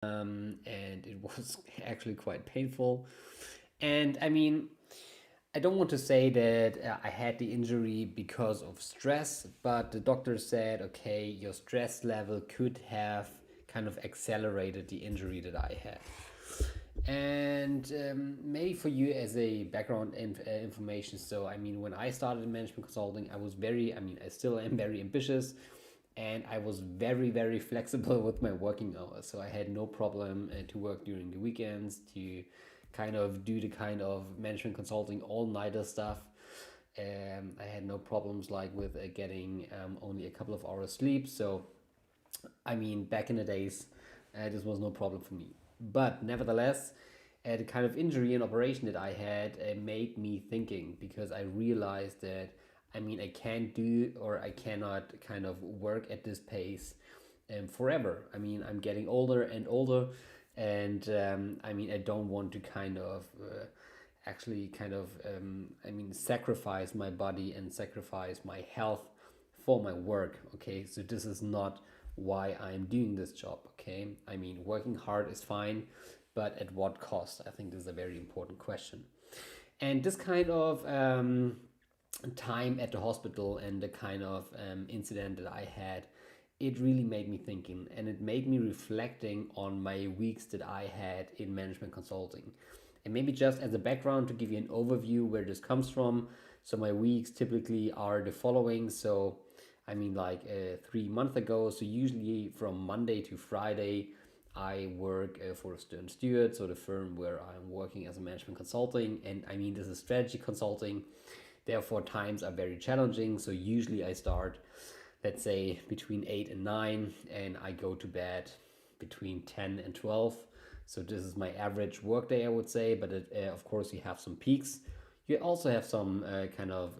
and it was actually quite painful. And I mean, I don't want to say that I had the injury because of stress, but the doctor said, okay, your stress level could have kind of accelerated the injury that I had. And maybe for you as a background information, so I mean, when I started in management consulting, I was very, I mean, I still am very ambitious, and I was very, very flexible with my working hours. So I had no problem to work during the weekends, to kind of do the kind of management consulting all-nighter stuff. I had no problems like with getting only a couple of hours sleep. So I mean, back in the days, this was no problem for me. But nevertheless, the kind of injury and operation that I had made me thinking, because I realized that I mean I can't do, or I cannot kind of work at this pace forever. I mean, I'm getting older and older, and I mean I don't want to kind of actually kind of I mean sacrifice my body and sacrifice my health for my work. Okay, so this is not why I'm doing this job. Okay, I mean, working hard is fine, but at what cost? I think this is a very important question. And this kind of time at the hospital and the kind of incident that I had, it really made me thinking, and it made me reflecting on my weeks that I had in management consulting. And maybe just as a background to give you an overview where this comes from. So my weeks typically are the following. So I mean, like 3 months ago. So usually from Monday to Friday, I work for Stern Stewart, so the firm where I'm working as a management consulting. And I mean, this is strategy consulting. Therefore, times are very challenging. So usually I start, let's say, between 8 and 9, and I go to bed between 10 and 12. So this is my average workday, I would say. But of course, you have some peaks. You also have some kind of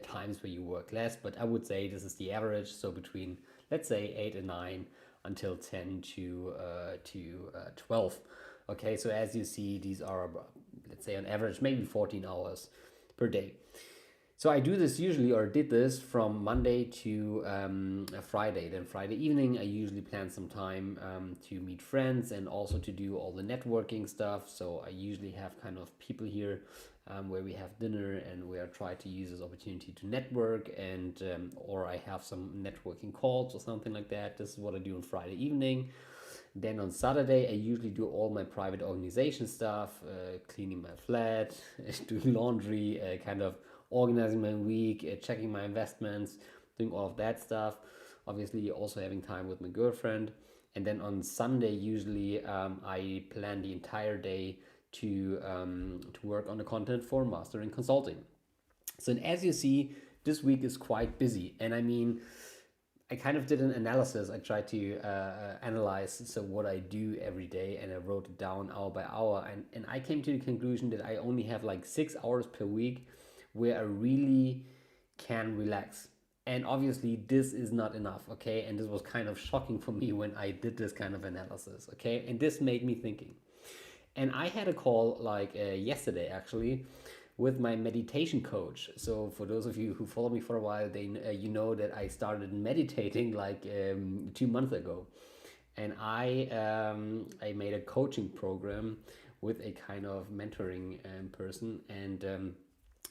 times where you work less, but I would say this is the average. So between, let's say, 8 and 9 until 10 to 12. Okay, so as you see, these are, let's say, on average, maybe 14 hours per day. So I do this usually, or did this from Monday to Friday. Then Friday evening, I usually plan some time to meet friends and also to do all the networking stuff. So I usually have kind of people here where we have dinner, and where I try to use this opportunity to network, and or I have some networking calls or something like that. This is what I do on Friday evening. Then on Saturday, I usually do all my private organization stuff, cleaning my flat, doing laundry, kind of organizing my week, checking my investments, doing all of that stuff. Obviously, also having time with my girlfriend. And then on Sunday, usually I plan the entire day to work on the content for Mastering Consulting. So, and as you see, this week is quite busy, and I mean, I kind of did an analysis. I tried to analyze so what I do every day, and I wrote it down hour by hour, and I came to the conclusion that I only have like 6 hours per week where I really can relax. And obviously, this is not enough, okay? And this was kind of shocking for me when I did this kind of analysis, okay? And this made me thinking. And I had a call like yesterday actually with my meditation coach. So for those of you who follow me for a while, they you know that I started meditating like 2 months ago, and I made a coaching program with a kind of mentoring person, and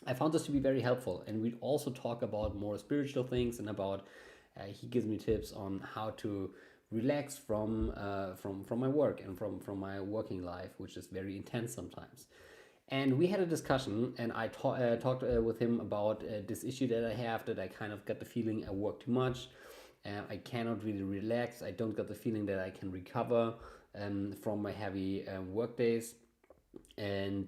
I found this to be very helpful. And we also talk about more spiritual things, and about he gives me tips on how to relax from my work and from my working life, which is very intense sometimes. And we had a discussion, and I talked with him about this issue that I have, that I kind of got the feeling I work too much. I cannot really relax. I don't get the feeling that I can recover from my heavy work days. And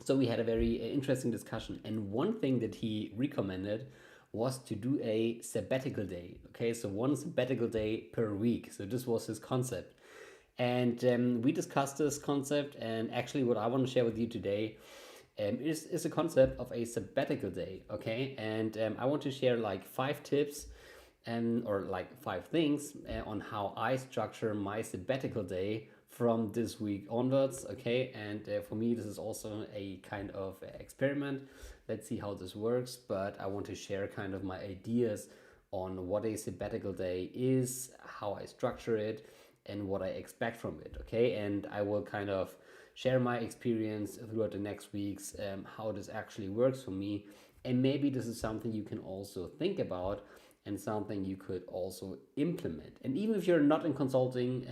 so we had a very interesting discussion. And one thing that he recommended was to do a sabbatical day. Okay, so one sabbatical day per week. So this was his concept. And we discussed this concept. And actually, what I want to share with you today is a concept of a sabbatical day. Okay, and I want to share like 5 tips or like 5 things on how I structure my sabbatical day from this week onwards. Okay, and for me, this is also a kind of experiment. Let's see how this works, but I want to share kind of my ideas on what a sabbatical day is, how I structure it, and what I expect from it. Okay, and I will kind of share my experience throughout the next weeks, how this actually works for me, and maybe this is something you can also think about and something you could also implement. And even if you're not in consulting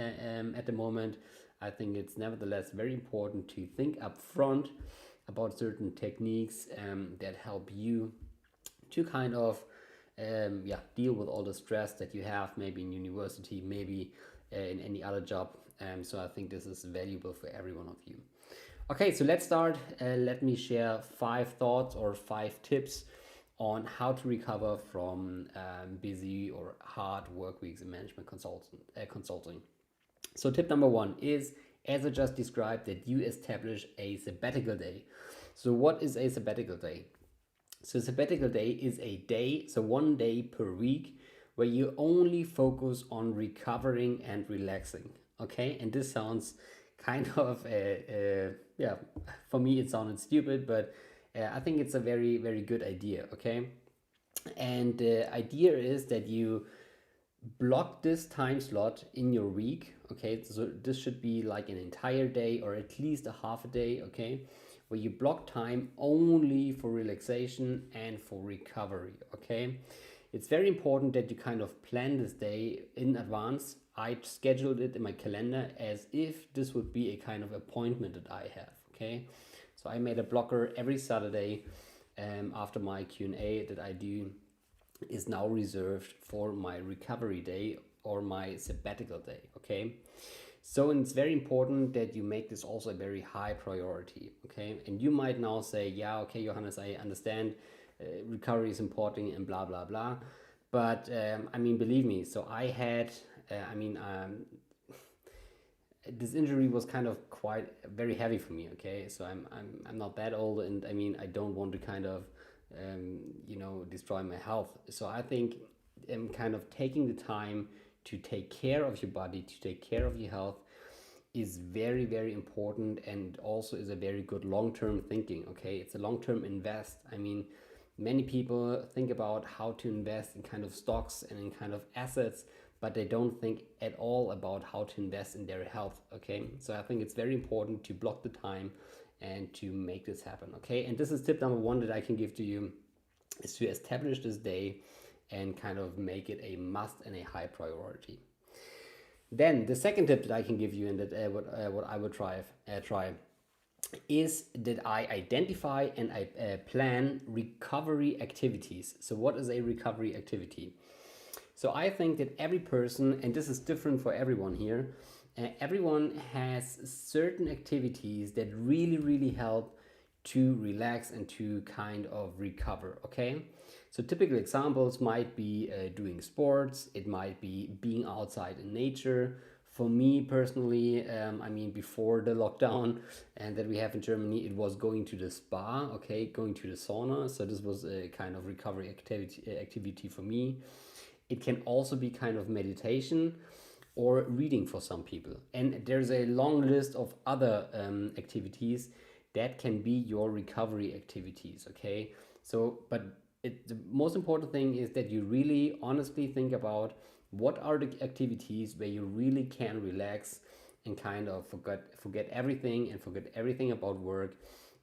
at the moment, I think it's nevertheless very important to think up front about certain techniques that help you to kind of deal with all the stress that you have, maybe in university, maybe in any other job. So I think this is valuable for every one of you. Okay, so let's start. Let me share 5 thoughts or 5 tips on how to recover from busy or hard work weeks in management consulting. So tip number 1 is, as I just described, that you establish a sabbatical day. So what is a sabbatical day? So sabbatical day is a day, so 1 day per week, where you only focus on recovering and relaxing. Okay, and this sounds kind of for me it sounded stupid, but I think it's a very, very good idea. Okay, and the idea is that you block this time slot in your week. Okay, so this should be like an entire day or at least a half a day. Okay, where you block time only for relaxation and for recovery. Okay, it's very important that you kind of plan this day in advance. I scheduled it in my calendar as if this would be a kind of appointment that I have. Okay, so I made a blocker every Saturday after my Q&A that I do is now reserved for my recovery day or my sabbatical day. Okay, so it's very important that you make this also a very high priority. Okay, and you might now say, yeah, okay, Johannes, I understand recovery is important and blah blah blah, but I mean, believe me, so I had this injury was kind of quite very heavy for me. Okay, so I'm not that old, and I mean, I don't want to kind of destroy my health. So I think kind of taking the time to take care of your body, to take care of your health, is very, very important, and also is a very good long-term thinking. Okay, it's a long-term invest. I mean, many people think about how to invest in kind of stocks and in kind of assets, but they don't think at all about how to invest in their health. Okay, so I think it's very important to block the time and to make this happen. Okay, and this is tip number 1 that I can give to you, is to establish this day and kind of make it a must and a high priority. Then the second tip that I can give you, and that what I would try is that I identify and I plan recovery activities. So what is a recovery activity? So I think that every person, and this is different for everyone here, everyone has certain activities that really, really help to relax and to kind of recover. Okay, so typical examples might be doing sports, it might be being outside in nature. For me personally, I mean, before the lockdown and that we have in Germany, it was going to the spa. Okay, going to the sauna. So this was a kind of recovery activity for me. It can also be kind of meditation or reading for some people. And there's a long list of other activities that can be your recovery activities. Okay, so but the most important thing is that you really honestly think about what are the activities where you really can relax and kind of forget everything and forget everything about work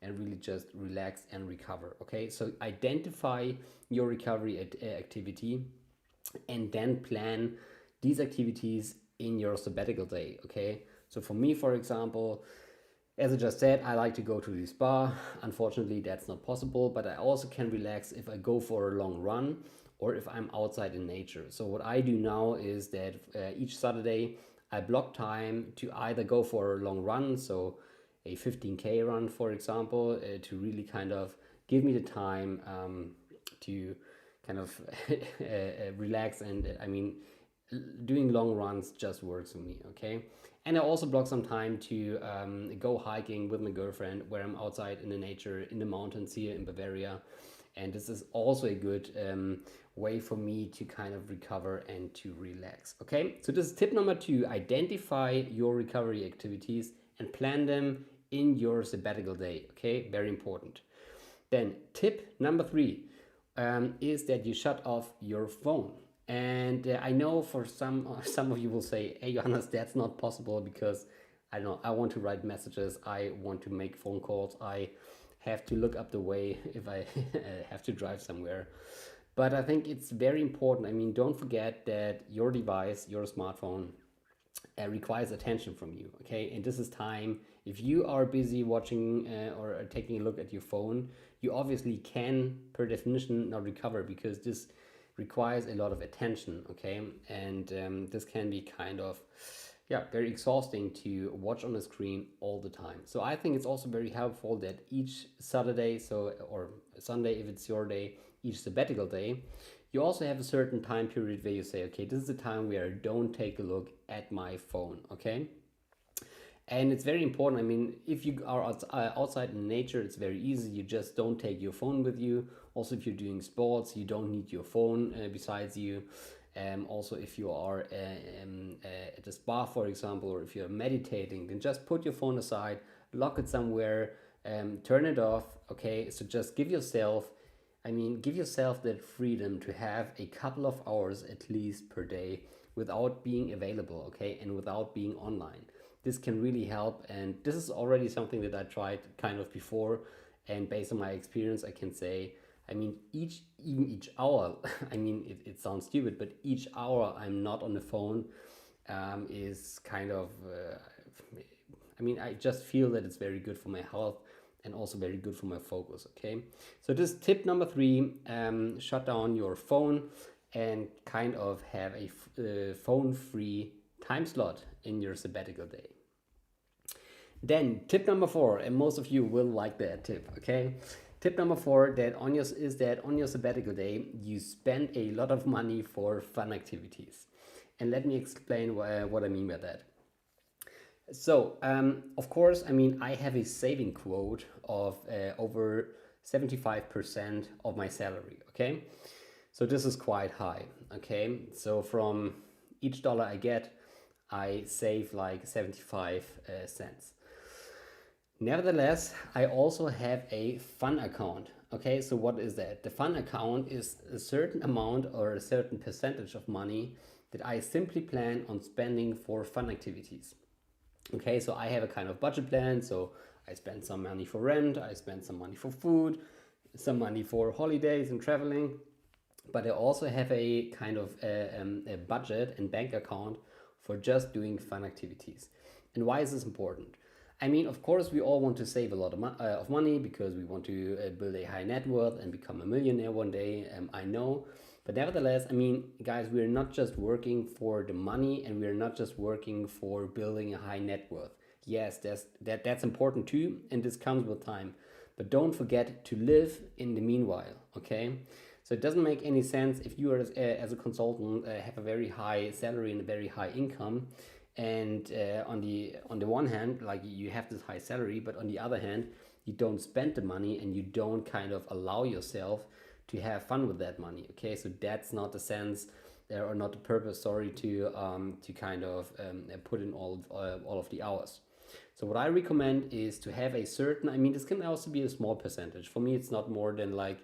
and really just relax and recover. Okay, so identify your recovery activity and then plan these activities in your sabbatical day. Okay, so for me, for example, as I just said, I like to go to the spa. Unfortunately, that's not possible, but I also can relax if I go for a long run or if I'm outside in nature. So what I do now is that each Saturday I block time to either go for a long run, so a 15K run, for example, to really kind of give me the time to kind of relax. And I mean, doing long runs just works for me. Okay, and I also block some time to go hiking with my girlfriend, where I'm outside in the nature, in the mountains here in Bavaria. And this is also a good way for me to kind of recover and to relax. Okay, so this is tip number 2: identify your recovery activities and plan them in your sabbatical day. Okay, very important. Then tip number 3 is that you shut off your phone. And I know for some of you will say, "Hey, Johannes, that's not possible because I don't know. I want to write messages. I want to make phone calls. I have to look up the way if I have to drive somewhere." But I think it's very important. I mean, don't forget that your device, your smartphone, requires attention from you. Okay, and this is time. If you are busy watching or taking a look at your phone, you obviously can, per definition, not recover because this requires a lot of attention. Okay, and this can be kind of, yeah, very exhausting to watch on the screen all the time. So I think it's also very helpful that each Saturday, so or Sunday if it's your day, each sabbatical day, you also have a certain time period where you say, okay, this is the time where I don't take a look at my phone. Okay, and it's very important. I mean, if you are outside in nature, it's very easy. You just don't take your phone with you. Also, if you're doing sports, you don't need your phone besides you. Also, if you are at a spa, for example, or if you're meditating, then just put your phone aside, lock it somewhere, turn it off. Okay, so just give yourself that freedom to have a couple of hours at least per day without being available, okay, and without being online. This can really help, and this is already something that I tried kind of before, and based on my experience, I can say, I mean, even each hour, I mean, it sounds stupid, but each hour I'm not on the phone is kind of, I mean, I just feel that it's very good for my health and also very good for my focus. Okay, so this tip number 3: shut down your phone and kind of have a phone-free time slot in your sabbatical day. Then tip number 4, and most of you will like that tip. Okay, tip number 4 is that on your sabbatical day you spend a lot of money for fun activities, and let me explain what I mean by that. So, of course, I mean, I have a saving quote of over 75% of my salary, okay? So this is quite high, okay? So from each dollar I get, I save like 75 cents. Nevertheless, I also have a fun account, okay? So what is that? The fun account is a certain amount or a certain percentage of money that I simply plan on spending for fun activities. Okay, so I have a kind of budget plan. So I spend some money for rent, I spend some money for food, some money for holidays and traveling. But I also have a kind of a budget and bank account for just doing fun activities. And why is this important? I mean, of course, we all want to save a lot of money because we want to build a high net worth and become a millionaire one day. I know. But nevertheless, I mean, guys, we're not just working for the money and we're not just working for building a high net worth. Yes, that's important too, and this comes with time. But don't forget to live in the meanwhile, okay? So it doesn't make any sense if you are as a consultant have a very high salary and a very high income, and on the one hand, like you have this high salary, but on the other hand, you don't spend the money and you don't kind of allow yourself to have fun with that money. Okay, so that's not the sense or not the purpose. Sorry, to kind of put in all of the hours. So what I recommend is to have a certain. I mean, this can also be a small percentage. For me, it's not more than like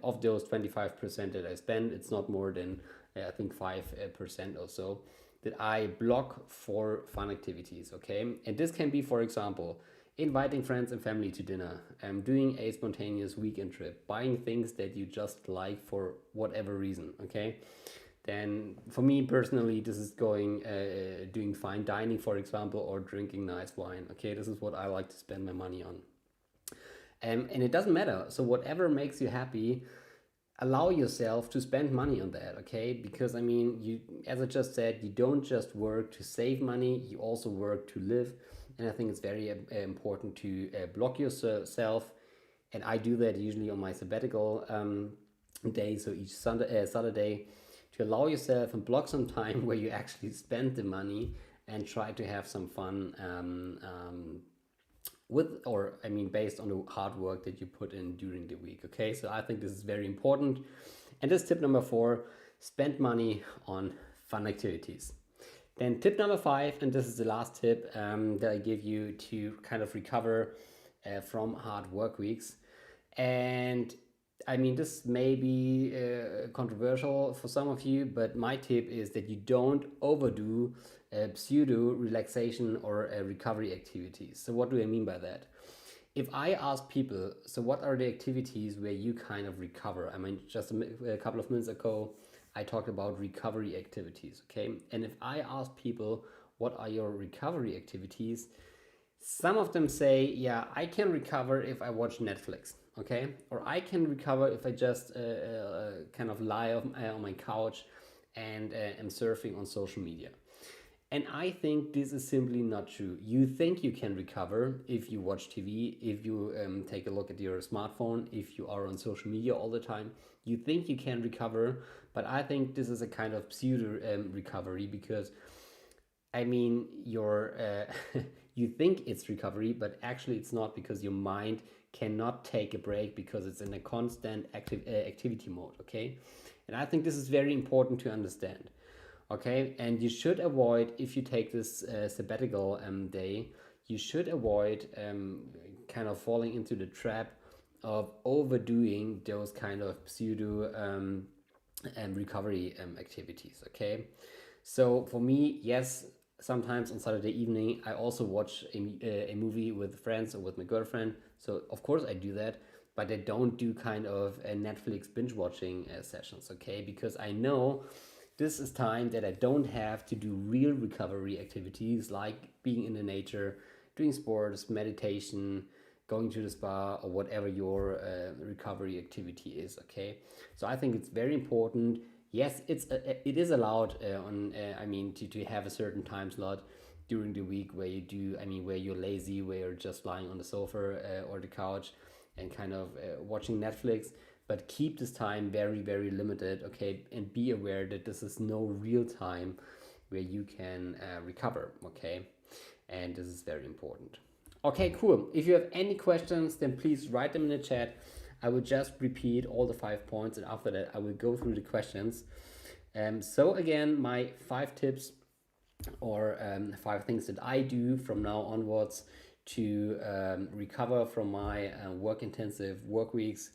of those 25% that I spend. It's not more than I think 5% or so that I block for fun activities. Okay, and this can be, for example, inviting friends and family to dinner, doing a spontaneous weekend trip, buying things that you just like for whatever reason, okay? Then for me personally, this is doing fine dining, for example, or drinking nice wine, okay? This is what I like to spend my money on. And it doesn't matter. So whatever makes you happy, allow yourself to spend money on that, okay? Because I mean, you, as I just said, you don't just work to save money, you also work to live. And I think it's very important to block yourself. And I do that usually on my sabbatical day, so each Saturday, to allow yourself and block some time where you actually spend the money and try to have some fun based on the hard work that you put in during the week. Okay, so I think this is very important. And this tip number 4: spend money on fun activities. Then tip number 5, and this is the last tip that I give you to kind of recover from hard work weeks. And I mean, this may be controversial for some of you, but my tip is that you don't overdo pseudo relaxation or recovery activities. So, what do I mean by that? If I ask people, so what are the activities where you kind of recover? I mean, just a couple of minutes ago, I talked about recovery activities, okay? And if I ask people, what are your recovery activities? Some of them say, yeah, I can recover if I watch Netflix, okay? Or I can recover if I just kind of lie on my couch and am surfing on social media. And I think this is simply not true. You think you can recover if you watch TV, if you take a look at your smartphone, if you are on social media all the time. You think you can recover, but I think this is a kind of pseudo recovery because I mean, you think it's recovery, but actually it's not because your mind cannot take a break because it's in a constant activity mode. Okay, and I think this is very important to understand. Okay, and you should avoid if you take this sabbatical day, you should avoid kind of falling into the trap of overdoing those kind of pseudo recovery activities. Okay, so for me, yes, sometimes on Saturday evening, I also watch a movie with friends or with my girlfriend. So of course I do that, but I don't do kind of a Netflix binge watching sessions, okay? Because I know this is time that I don't have to do real recovery activities like being in the nature, doing sports, meditation, going to the spa, or whatever your recovery activity is, okay? So I think it's very important. Yes, it is allowed I mean to have a certain time slot during the week where you do, I mean, where you're lazy, where you're just lying on the sofa or the couch and kind of watching Netflix, but keep this time very, very limited, okay? And be aware that this is no real time where you can recover, okay? And this is very important. Okay, cool. If you have any questions, then please write them in the chat. I will just repeat all the 5 points, and after that, I will go through the questions. So again, my 5 tips or 5 things that I do from now onwards to recover from my work-intensive work weeks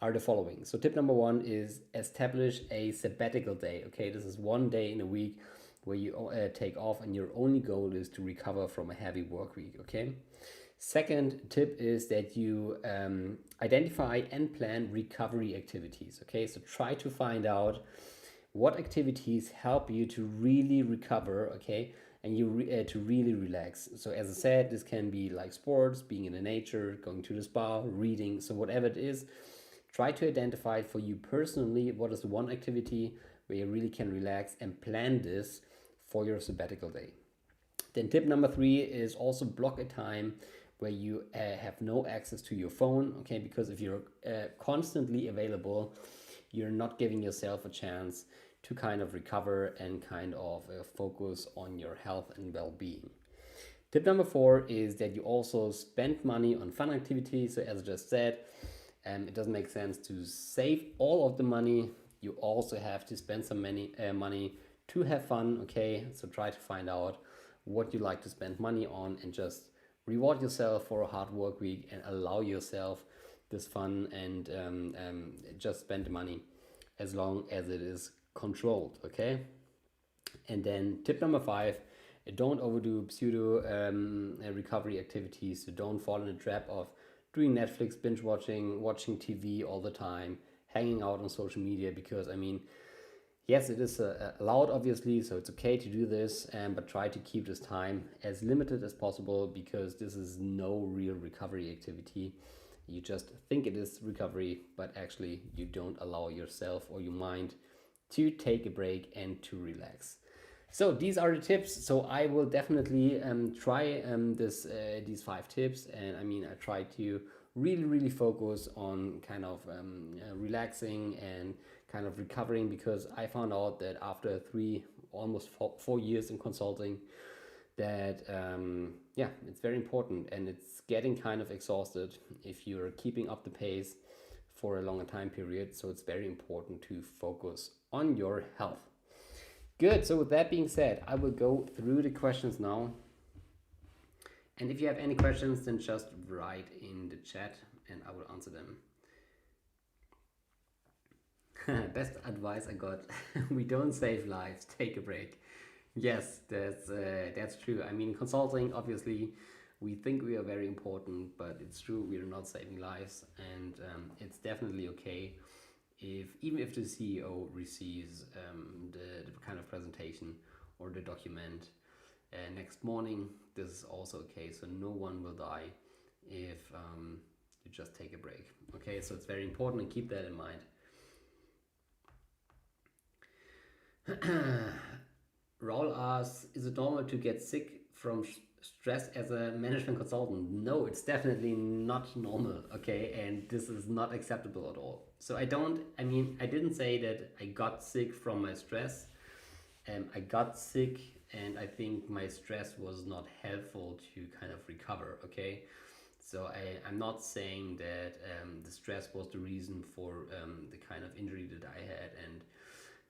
are the following. So tip number 1 is establish a sabbatical day. Okay, this is one day in a week where you take off, and your only goal is to recover from a heavy work week. Okay. Second tip is that you identify and plan recovery activities. Okay, so try to find out what activities help you to really recover. Okay, and to really relax. So as I said, this can be like sports, being in the nature, going to the spa, reading. So whatever it is, try to identify for you personally what is the one activity where you really can relax and plan this for your sabbatical day. Then tip number 3 is also block a time where you have no access to your phone, okay? Because if you're constantly available, you're not giving yourself a chance to kind of recover and kind of focus on your health and well-being. Tip number 4 is that you also spend money on fun activities. So as I just said, it doesn't make sense to save all of the money. You also have to spend some money to have fun, okay? So try to find out what you like to spend money on and just reward yourself for a hard work week and allow yourself this fun and just spend the money as long as it is controlled, okay? And then tip number 5, don't overdo pseudo recovery activities. So don't fall in the trap of doing Netflix, binge watching, watching TV all the time, hanging out on social media, because I mean, yes, it is allowed, obviously, so it's okay to do this, but try to keep this time as limited as possible because this is no real recovery activity. You just think it is recovery, but actually you don't allow yourself or your mind to take a break and to relax. So these are the tips. So I will definitely try these 5 tips, and I mean I try to really focus on kind of relaxing and kind of recovering, because I found out that after almost 4 years in consulting that yeah, it's very important, and it's getting kind of exhausted if you're keeping up the pace for a longer time period. So it's very important to focus on your health. Good. So with that being said, I will go through the questions now. And if you have any questions, then just write in the chat and I will answer them. Best advice I got: we don't save lives. Take a break. Yes, that's true. I mean, consulting, obviously, we think we are very important, but it's true we are not saving lives, and it's definitely okay if even if the CEO receives the kind of presentation or the document next morning. This is also okay, so no one will die if you just take a break. Okay, so it's very important and keep that in mind. Raul asks, is it normal to get sick from stress as a management consultant? No, it's definitely not normal, okay? And this is not acceptable at all. So I didn't say that I got sick from my stress. I got sick, and I think my stress was not helpful to kind of recover, okay? So I'm not saying that the stress was the reason for the kind of injury that I had and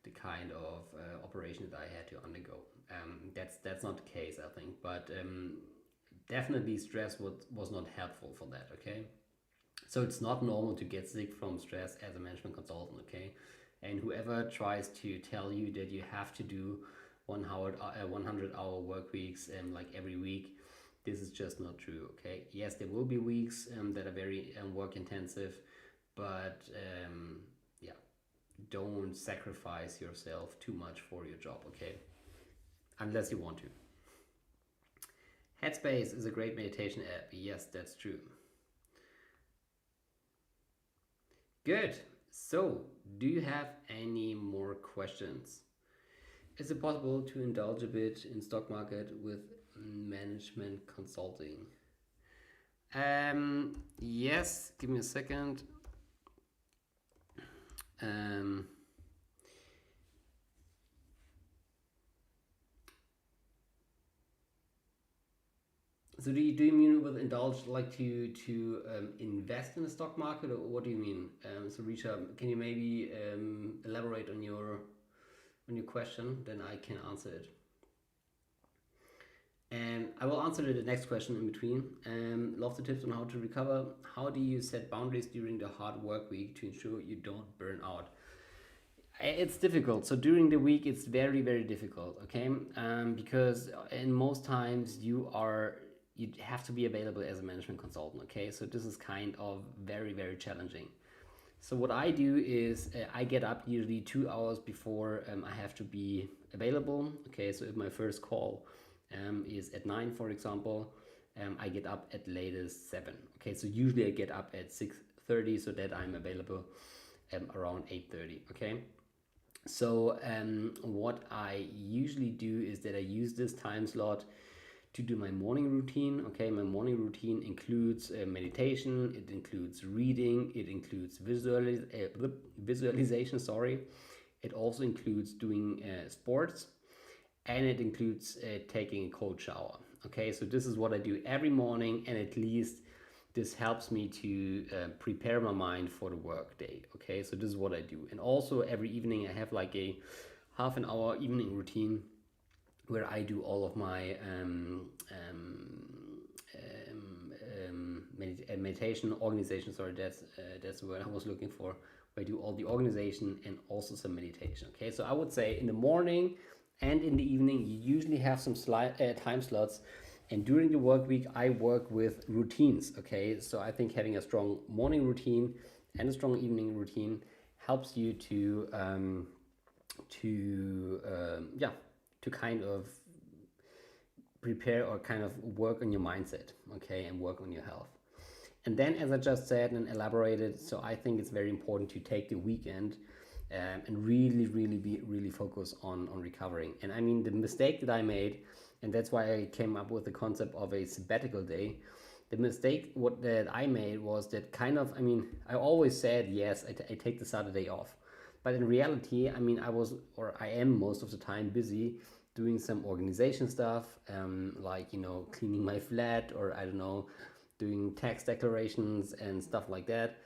the kind of operation that I had to undergo. That's not the case, I think, but definitely stress was not helpful for that. Okay, so it's not normal to get sick from stress as a management consultant. Okay, and whoever tries to tell you that you have to do 100-hour work weeks like every week, this is just not true. Okay, yes, there will be weeks that are very work intensive, but yeah, don't sacrifice yourself too much for your job, okay? Unless you want to. Headspace is a great meditation app. Yes, that's true. Good. So, do you have any more questions? Is it possible to indulge a bit in stock market with management consulting? Yes, give me a second. Um, So do you mean with indulge like to invest in the stock market, or what do you mean? So Risha, can you maybe elaborate on your question? Then I can answer it. And I will answer the next question in between. Love the tips on how to recover. How do you set boundaries during the hard work week to ensure you don't burn out? It's difficult. So during the week, it's very, very difficult. Okay, because in most times you have to be available as a management consultant. Okay, so this is kind of very, very challenging. So what I do is I get up usually 2 hours before I have to be available. Okay, so if my first call is at 9, for example, I get up at latest 7. Okay, so usually I get up at 6:30 so that I'm available around 8:30. Okay, so what I usually do is that I use this time slot to do my morning routine. Okay, my morning routine includes meditation, it includes reading, it includes visualization. Sorry, it also includes doing sports, and it includes taking a cold shower. Okay, so this is what I do every morning, and at least this helps me to prepare my mind for the work day. Okay, so this is what I do, and also every evening I have like a half an hour evening routine where I do all of my meditation organization. Sorry, that's the word I was looking for. Where I do all the organization and also some meditation. Okay, so I would say in the morning and in the evening you usually have some time slots. And during the work week, I work with routines. Okay, so I think having a strong morning routine and a strong evening routine helps you yeah, to kind of prepare or kind of work on your mindset, okay, and work on your health. And then, as I just said and elaborated, so I think it's very important to take the weekend and really focus on recovering. And I mean, the mistake that I made, and that's why I came up with the concept of a sabbatical day. The mistake that I made was that kind of, I mean, I always said yes, I take the Saturday off, but in reality, I mean, I am most of the time busy doing some organization stuff, like, cleaning my flat, or I don't know, doing tax declarations and stuff like that.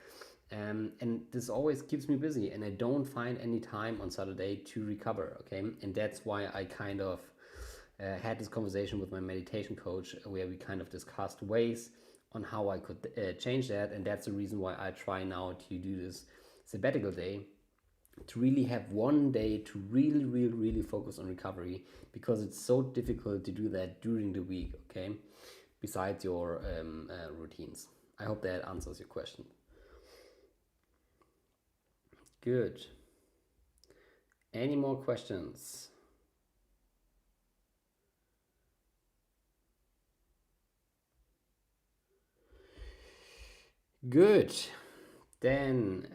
And this always keeps me busy, and I don't find any time on Saturday to recover. Okay, and that's why I kind of had this conversation with my meditation coach, where we kind of discussed ways on how I could change that, and that's the reason why I try now to do this sabbatical day, to really have one day to really focus on recovery, because it's so difficult to do that during the week, okay, besides your routines. I hope that answers your question. Good. Any more questions? Good. Then,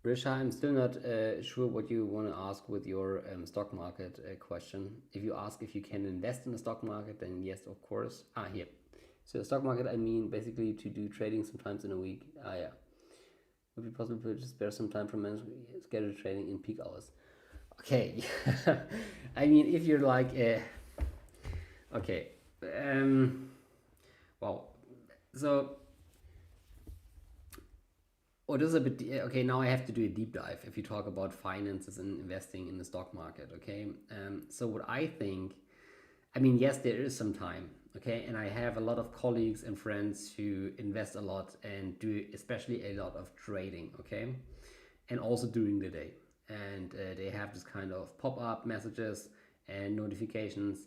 Risha, I'm still not sure what you want to ask with your stock market question. If you ask if you can invest in the stock market, then yes, of course. Here. So, the stock market, I mean basically to do trading sometimes in a week. Yeah. Would it be possible to spare some time from scheduled trading in peak hours? Okay. I mean, if you're like, okay. Well, so this is a bit okay. Now I have to do a deep dive if you talk about finances and investing in the stock market. Okay, so what I think, I mean, yes, there is some time. Okay, and I have a lot of colleagues and friends who invest a lot and do especially a lot of trading. Okay, and also during the day, and they have this kind of pop-up messages and notifications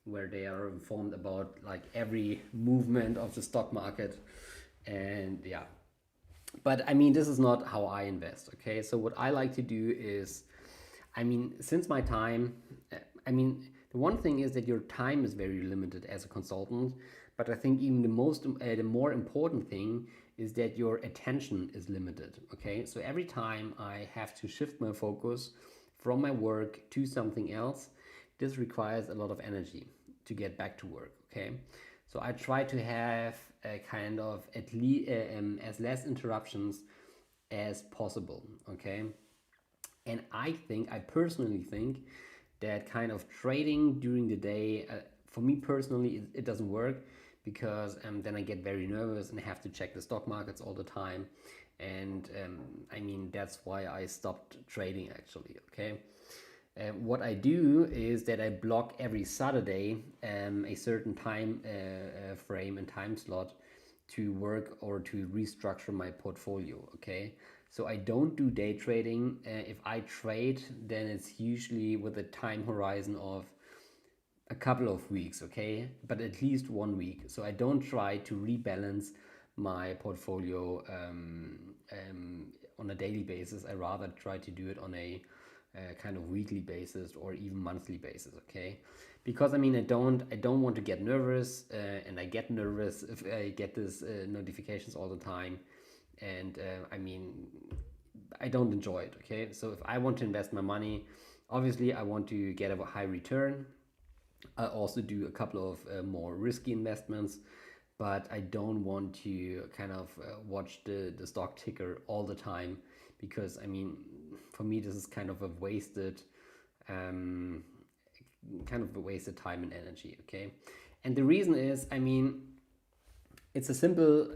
where they are informed about like every movement of the stock market. And yeah, but I mean, this is not how I invest. Okay, so what I like to do is, I mean, since my time, I mean, the one thing is that your time is very limited as a consultant, but I think even the more important thing is that your attention is limited. Okay, so every time I have to shift my focus from my work to something else, this requires a lot of energy to get back to work. Okay, so I try to have a kind of at least as less interruptions as possible. Okay, and I personally think that kind of trading during the day, for me personally, it doesn't work, because then I get very nervous and have to check the stock markets all the time. And I mean, that's why I stopped trading actually. Okay. What I do is that I block every Saturday a certain time frame and time slot to work or to restructure my portfolio. Okay, so I don't do day trading. If I trade, then it's usually with a time horizon of a couple of weeks, okay, but at least 1 week. So I don't try to rebalance my portfolio on a daily basis. I rather try to do it on a kind of weekly basis or even monthly basis, okay, because I mean, I don't want to get nervous, and I get nervous if I get these notifications all the time. And I mean, I don't enjoy it. Okay, so if I want to invest my money, obviously I want to get a high return. I also do a couple of more risky investments, but I don't want to kind of watch the stock ticker all the time, because I mean, for me, this is um, kind of a wasted time and energy. Okay, and the reason is, I mean, it's a simple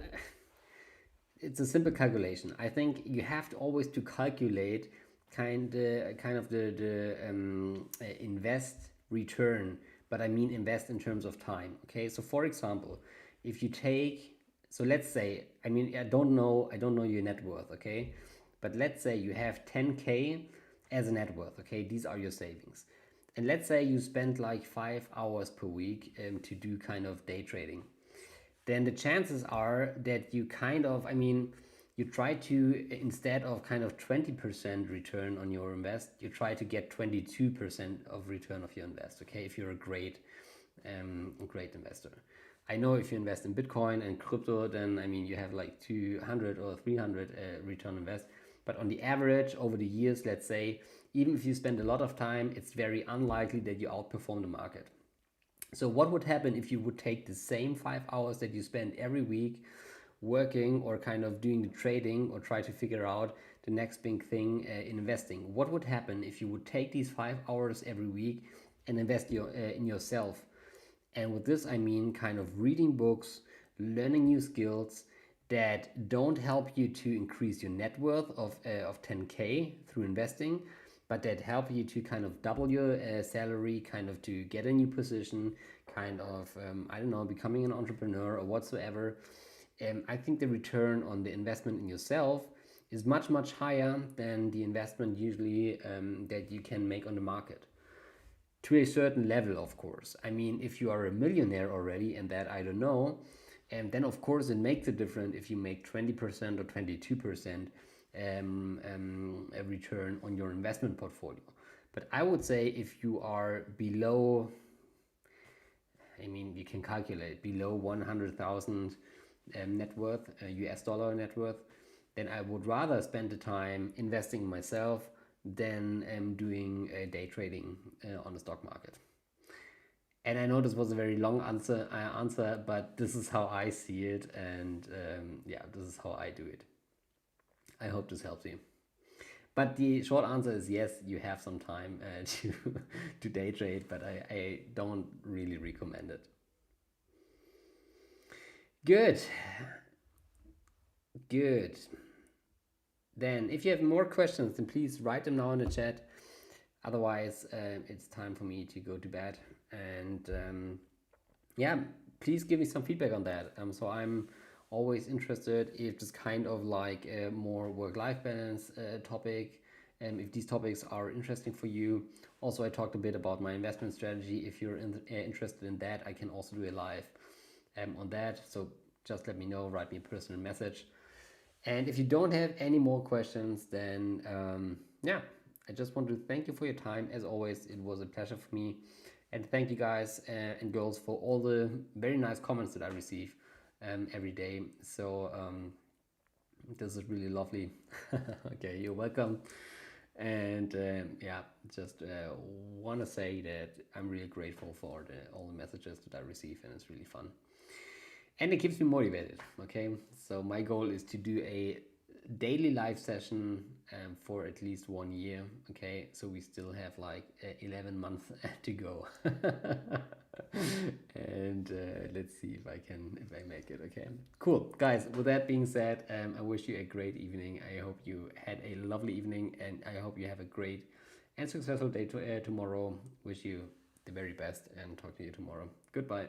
it's a simple calculation. I think you have to always to calculate kind of the invest return, but I mean invest in terms of time. Okay, so for example, if you take, so let's say, I mean, I don't know your net worth. Okay, but let's say you have 10K as a net worth. Okay, these are your savings, and let's say you spend like 5 hours per week to do kind of day trading. Then the chances are that you kind of, I mean, you try to, instead of kind of 20% return on your invest, you try to get 22% of return of your invest. Okay, if you're a great investor. I know if you invest in Bitcoin and crypto, then I mean, you have like 200 or 300 return invest. But on the average over the years, let's say, even if you spend a lot of time, it's very unlikely that you outperform the market. So what would happen if you would take the same 5 hours that you spend every week working or kind of doing the trading or try to figure out the next big thing in investing? What would happen if you would take these 5 hours every week and invest in yourself? And with this, I mean kind of reading books, learning new skills that don't help you to increase your net worth of 10K through investing, but that help you to kind of double your salary, kind of to get a new position, kind of, I don't know, becoming an entrepreneur or whatsoever. I think the return on the investment in yourself is much, much higher than the investment usually that you can make on the market. To a certain level, of course. I mean, if you are a millionaire already, and that I don't know, and then of course it makes a difference if you make 20% or 22% a return on your investment portfolio. But I would say if you are below, I mean, you can calculate below 100,000 net worth, US dollar net worth, then I would rather spend the time investing in myself than doing day trading on the stock market. And I know this was a very long answer, but this is how I see it, and yeah, this is how I do it. I hope this helps you. But the short answer is yes, you have some time to day trade, but I don't really recommend it. Good. Good. Then, if you have more questions, then please write them now in the chat. Otherwise, it's time for me to go to bed. And yeah, please give me some feedback on that. So I'm always interested if this kind of like a more work-life balance topic, if these topics are interesting for you. Also, I talked a bit about my investment strategy. If you're interested in that, I can also do a live on that. So just let me know, write me a personal message. And if you don't have any more questions, then yeah, I just want to thank you for your time. As always, it was a pleasure for me. And thank you guys and girls for all the very nice comments that I receive every day. So this is really lovely. Okay, you're welcome. And yeah, just want to say that I'm really grateful for all the messages that I receive, and it's really fun. And it keeps me motivated, okay? So my goal is to do a daily live session for at least 1 year, okay? So we still have like 11 months to go. And let's see if I make it, okay? Cool, guys, with that being said, I wish you a great evening. I hope you had a lovely evening, and I hope you have a great and successful day tomorrow. Wish you the very best, and talk to you tomorrow. Goodbye.